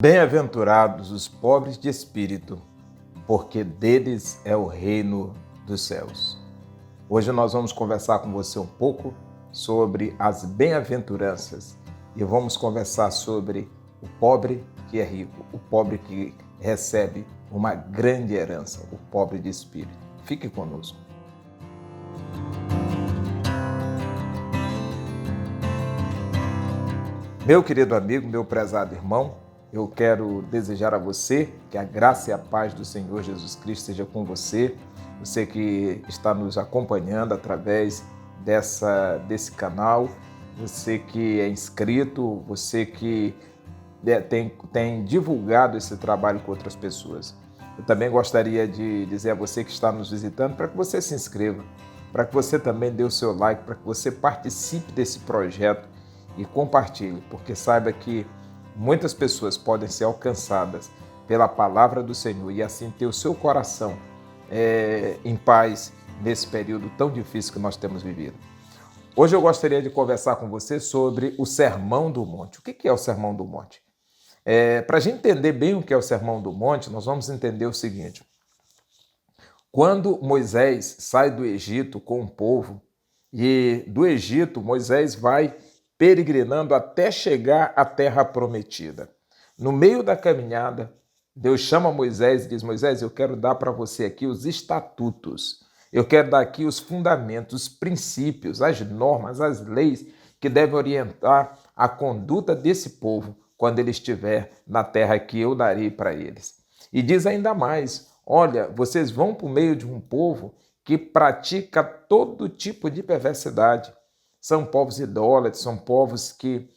Bem-aventurados os pobres de espírito, porque deles é o reino dos céus. Hoje nós vamos conversar com você um pouco sobre as bem-aventuranças e vamos conversar sobre o pobre que é rico, o pobre que recebe uma grande herança, o pobre de espírito. Fique conosco. Meu querido amigo, meu prezado irmão, eu quero desejar a você que a graça e a paz do Senhor Jesus Cristo seja com você, você que está nos acompanhando através desse canal, você que é inscrito, você que tem divulgado esse trabalho com outras pessoas. Eu também gostaria de dizer a você que está nos visitando para que você se inscreva, para que você também dê o seu like, para que você participe desse projeto e compartilhe, porque saiba que muitas pessoas podem ser alcançadas pela palavra do Senhor e assim ter o seu coração em paz nesse período tão difícil que nós temos vivido. Hoje eu gostaria de conversar com você sobre o Sermão do Monte. O que é o Sermão do Monte? Para a gente entender bem o que é o Sermão do Monte, nós vamos entender o seguinte. Quando Moisés sai do Egito com o povo, e do Egito Moisés vai peregrinando até chegar à terra prometida. No meio da caminhada, Deus chama Moisés e diz: Moisés, eu quero dar para você aqui os estatutos, eu quero dar aqui os fundamentos, os princípios, as normas, as leis que devem orientar a conduta desse povo quando ele estiver na terra que eu darei para eles. E diz ainda mais: olha, vocês vão por meio de um povo que pratica todo tipo de perversidade. São povos idólatras, são povos que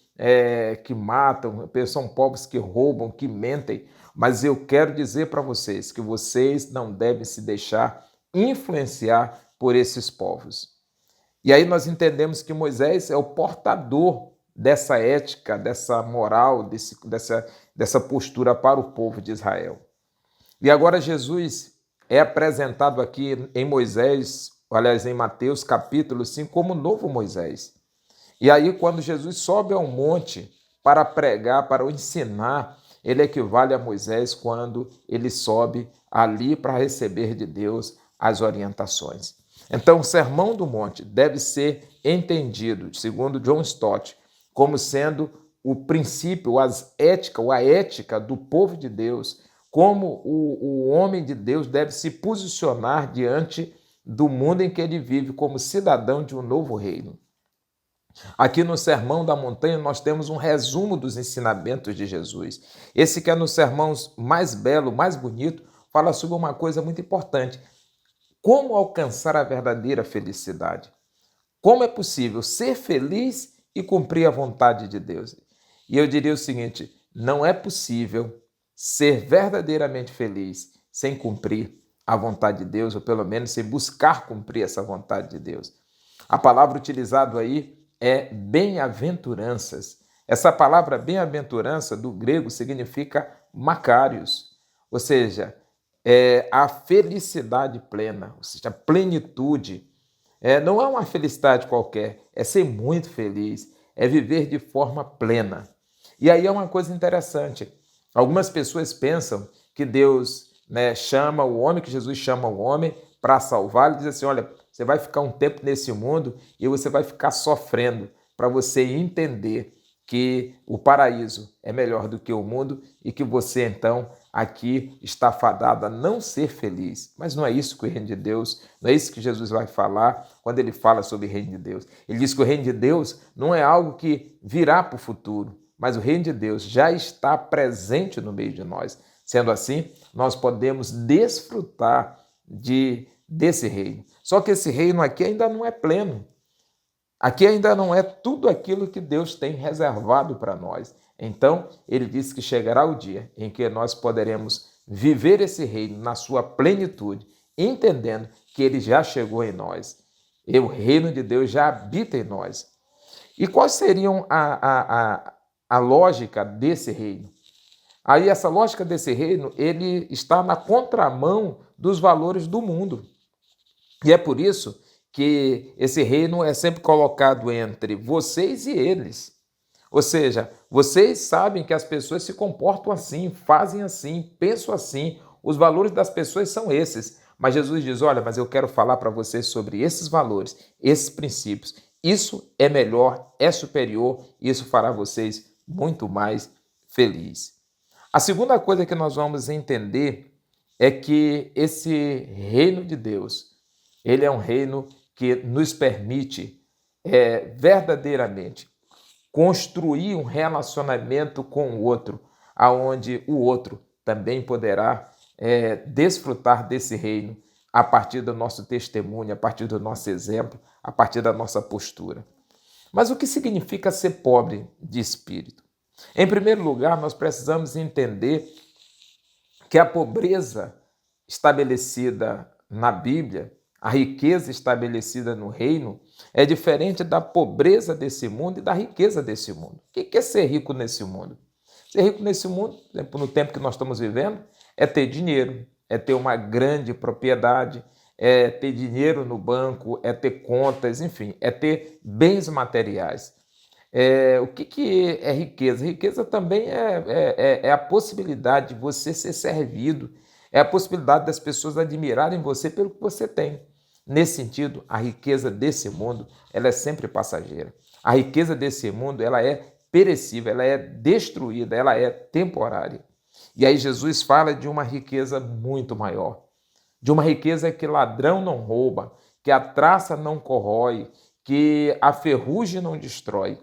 matam, são povos que roubam, que mentem. Mas eu quero dizer para vocês que vocês não devem se deixar influenciar por esses povos. E aí nós entendemos que Moisés é o portador dessa ética, dessa moral, dessa postura para o povo de Israel. E agora Jesus é apresentado aqui em Moisés, aliás, em Mateus capítulo 5, como novo Moisés. E aí, quando Jesus sobe ao monte para pregar, para ensinar, ele equivale a Moisés quando ele sobe ali para receber de Deus as orientações. Então, o Sermão do Monte deve ser entendido, segundo John Stott, como sendo o princípio, a ética do povo de Deus, como o homem de Deus deve se posicionar diante do mundo em que ele vive como cidadão de um novo reino. Aqui no Sermão da Montanha nós temos um resumo dos ensinamentos de Jesus. Esse que é nos sermões mais belo, mais bonito, fala sobre uma coisa muito importante. Como alcançar a verdadeira felicidade? Como é possível ser feliz e cumprir a vontade de Deus? E eu diria o seguinte, não é possível ser verdadeiramente feliz sem cumprir a vontade de Deus, ou pelo menos sem buscar cumprir essa vontade de Deus. A palavra utilizada aí é bem-aventuranças. Essa palavra bem-aventurança do grego significa makarios, ou seja, a felicidade plena, ou seja, a plenitude. Não é uma felicidade qualquer, é ser muito feliz, é viver de forma plena. E aí é uma coisa interessante. Algumas pessoas pensam que Deus chama o homem, que Jesus chama o homem para salvar, ele diz assim, olha, você vai ficar um tempo nesse mundo e você vai ficar sofrendo para você entender que o paraíso é melhor do que o mundo e que você, então, aqui está fadado a não ser feliz. Mas não é isso que o reino de Deus, não é isso que Jesus vai falar quando ele fala sobre o reino de Deus. Ele diz que o reino de Deus não é algo que virá para o futuro, mas o reino de Deus já está presente no meio de nós. Sendo assim, nós podemos desfrutar desse reino. Só que esse reino aqui ainda não é pleno. Aqui ainda não é tudo aquilo que Deus tem reservado para nós. Então, ele disse que chegará o dia em que nós poderemos viver esse reino na sua plenitude, entendendo que ele já chegou em nós. E o reino de Deus já habita em nós. E quais seriam a lógica desse reino? Aí essa lógica desse reino, ele está na contramão dos valores do mundo. E é por isso que esse reino é sempre colocado entre vocês e eles. Ou seja, vocês sabem que as pessoas se comportam assim, fazem assim, pensam assim, os valores das pessoas são esses. Mas Jesus diz, olha, mas eu quero falar para vocês sobre esses valores, esses princípios. Isso é melhor, é superior, e isso fará vocês muito mais felizes. A segunda coisa que nós vamos entender é que esse reino de Deus, ele é um reino que nos permite verdadeiramente construir um relacionamento com o outro, aonde o outro também poderá desfrutar desse reino a partir do nosso testemunho, a partir do nosso exemplo, a partir da nossa postura. Mas o que significa ser pobre de espírito? Em primeiro lugar, nós precisamos entender que a pobreza estabelecida na Bíblia, a riqueza estabelecida no reino, é diferente da pobreza desse mundo e da riqueza desse mundo. O que é ser rico nesse mundo? Ser rico nesse mundo, no tempo que nós estamos vivendo, é ter dinheiro, é ter uma grande propriedade, é ter dinheiro no banco, é ter contas, enfim, é ter bens materiais. O que é riqueza? Riqueza também é a possibilidade de você ser servido, é a possibilidade das pessoas admirarem você pelo que você tem. Nesse sentido, a riqueza desse mundo, ela é sempre passageira. A riqueza desse mundo, ela é perecível, ela é destruída, ela é temporária. E aí Jesus fala de uma riqueza muito maior, de uma riqueza que ladrão não rouba, que a traça não corrói, que a ferrugem não destrói.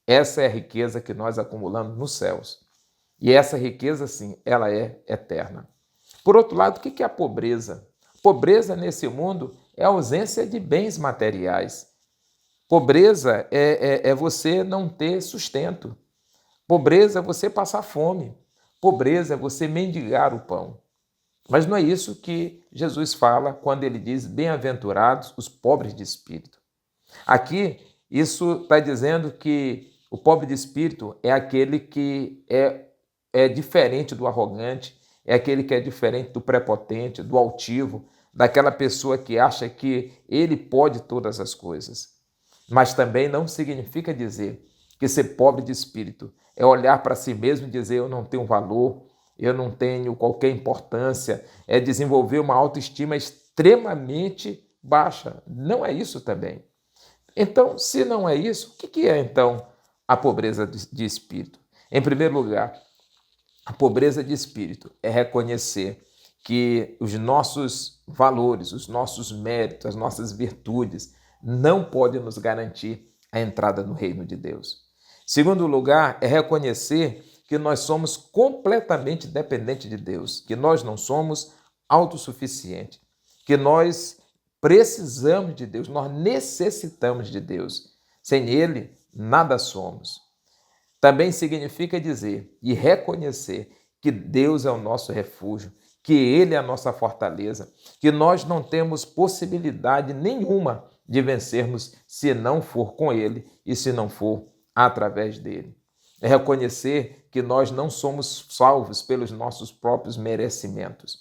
Essa é a riqueza que nós acumulamos nos céus. E essa riqueza, sim, ela é eterna. Por outro lado, o que é a pobreza? Pobreza nesse mundo é a ausência de bens materiais. Pobreza é você não ter sustento. Pobreza é você passar fome. Pobreza é você mendigar o pão. Mas não é isso que Jesus fala quando ele diz bem-aventurados os pobres de espírito. Aqui, isso está dizendo que o pobre de espírito é aquele que é diferente do arrogante, é aquele que é diferente do prepotente, do altivo, daquela pessoa que acha que ele pode todas as coisas. Mas também não significa dizer que ser pobre de espírito é olhar para si mesmo e dizer eu não tenho valor, eu não tenho qualquer importância, é desenvolver uma autoestima extremamente baixa. Não é isso também. Então, se não é isso, o que é então a pobreza de espírito? Em primeiro lugar, a pobreza de espírito é reconhecer que os nossos valores, os nossos méritos, as nossas virtudes não podem nos garantir a entrada no reino de Deus. Segundo lugar, é reconhecer que nós somos completamente dependentes de Deus, que nós não somos autossuficientes, que nós precisamos de Deus, nós necessitamos de Deus. Sem Ele, nada somos. Também significa dizer e reconhecer que Deus é o nosso refúgio, que Ele é a nossa fortaleza, que nós não temos possibilidade nenhuma de vencermos se não for com Ele e se não for através dele. É reconhecer que nós não somos salvos pelos nossos próprios merecimentos.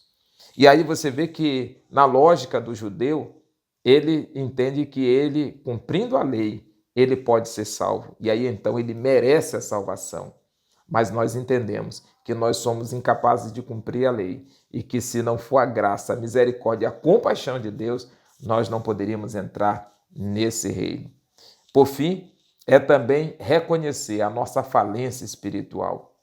E aí você vê que, na lógica do judeu, ele entende que ele, cumprindo a lei, ele pode ser salvo. E aí, então, ele merece a salvação. Mas nós entendemos que nós somos incapazes de cumprir a lei e que, se não for a graça, a misericórdia e a compaixão de Deus, nós não poderíamos entrar nesse reino. Por fim, é também reconhecer a nossa falência espiritual.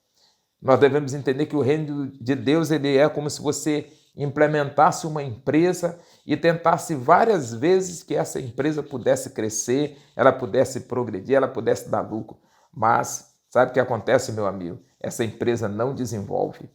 Nós devemos entender que o reino de Deus ele é como se você implementasse uma empresa e tentasse várias vezes que essa empresa pudesse crescer, ela pudesse progredir, ela pudesse dar lucro. Mas sabe o que acontece, meu amigo? Essa empresa não desenvolve.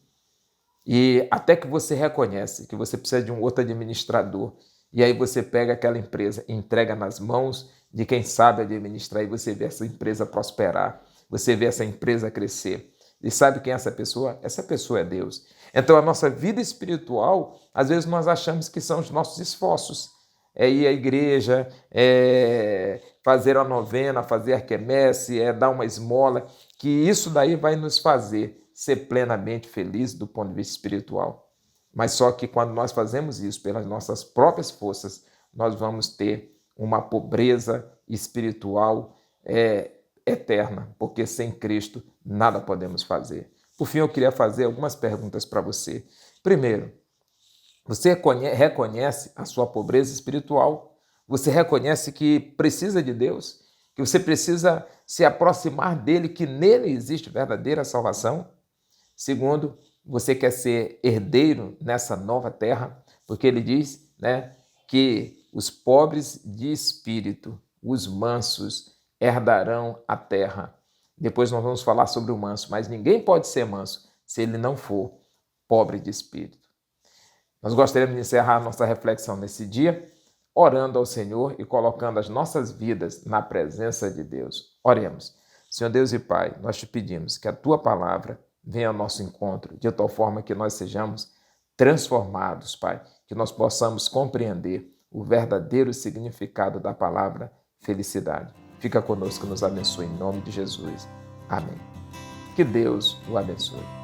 E até que você reconhece que você precisa de um outro administrador, e aí você pega aquela empresa e entrega nas mãos de quem sabe administrar, e você vê essa empresa prosperar, você vê essa empresa crescer. E sabe quem é essa pessoa? Essa pessoa é Deus. Então, a nossa vida espiritual, às vezes nós achamos que são os nossos esforços. É ir à igreja, é fazer a novena, fazer a quermesse, é dar uma esmola, que isso daí vai nos fazer ser plenamente felizes do ponto de vista espiritual. Mas só que quando nós fazemos isso pelas nossas próprias forças, nós vamos ter uma pobreza espiritual eterna, porque sem Cristo nada podemos fazer. Por fim, eu queria fazer algumas perguntas para você. Primeiro, você reconhece a sua pobreza espiritual? Você reconhece que precisa de Deus? Que você precisa se aproximar dele, que nele existe verdadeira salvação? Segundo, você quer ser herdeiro nessa nova terra? Porque ele diz, né, que os pobres de espírito, os mansos, herdarão a terra. Depois nós vamos falar sobre o manso, mas ninguém pode ser manso se ele não for pobre de espírito. Nós gostaríamos de encerrar nossa reflexão nesse dia, orando ao Senhor e colocando as nossas vidas na presença de Deus. Oremos. Senhor Deus e Pai, nós te pedimos que a Tua palavra venha ao nosso encontro, de tal forma que nós sejamos transformados, Pai, que nós possamos compreender o verdadeiro significado da palavra felicidade. Fica conosco, nos abençoe em nome de Jesus. Amém. Que Deus o abençoe.